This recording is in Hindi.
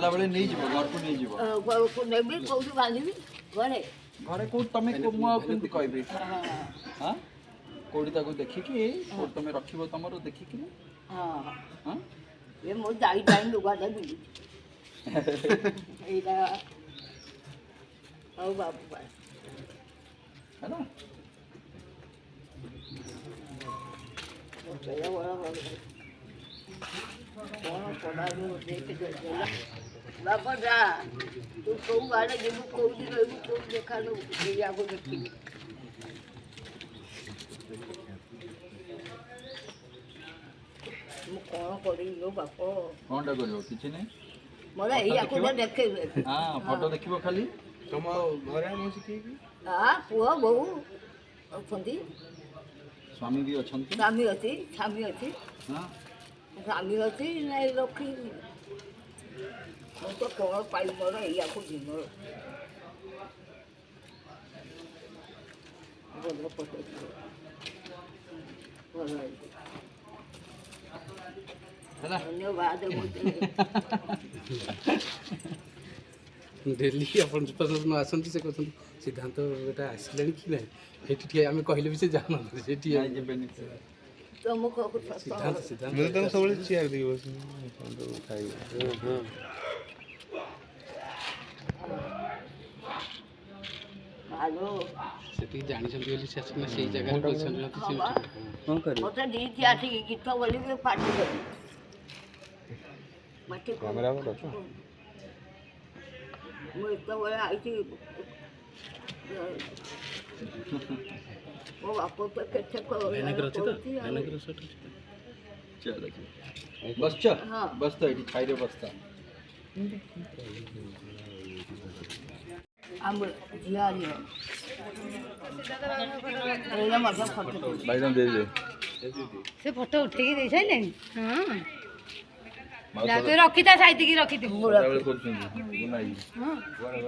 गला बेले नहीं जीवो घर को नहीं जीवो को नेबी कोठी बांधीबी घरे घरे को तमे को मु केमति कहबी हां कोडी ताको देखि कि को तमे रखिबो तमरो देखि कि हां हां ये मो जाई जाई लुगा देबी एटा औ बाबू बा है ना चला वाला कौन पड़ा जो देख के चला बाबा जा तू को गाने जे को दी रे को देखा लो ये आगो देखी मु कौन करी लो बापो कोनटा करियो किछि नै मोला एई आगो देखे हां फोटो देखिबो खाली तुम घरे हम सिखी हां पुआ बहु अछंती स्वामी भी अछंती स्वामी अछि हां स्वामी अछि नै रखी तो कौन पाई मोर या को दिन मोर बोलो पटे बोलो हैला धन्यवाद बोलते डेली अपन पसंद आसନ୍ତି से कहते सिद्धांत बेटा आसलेनी कि नहीं हेठी ठीक आमे कहले भी से जाना सेठी जेबेनी तुम को सिद्धांत सिद्धांत मैं तुम सब चेयर दी बस तो खाई हां हेलो सेठी जानि छथि बोली से असना सेही जगह रे पोजीशन रहती से कोन करी मते दी थी आठी गीत बोली के पार्टी कर मते कैमरा में रखो मु तो बोले आई थी वो आपको तो कैसे को मैंने कर तो मैंने कर सट चल देखिए बस च हां बस तो एठी खाई रे बसता हम जिया रे एला मजा फोटो भाईजान दे दे से फोटो उठे के दे छले हां ना तो रखिता साइती की रखिती मोबाइल करछन बनाई हां वाला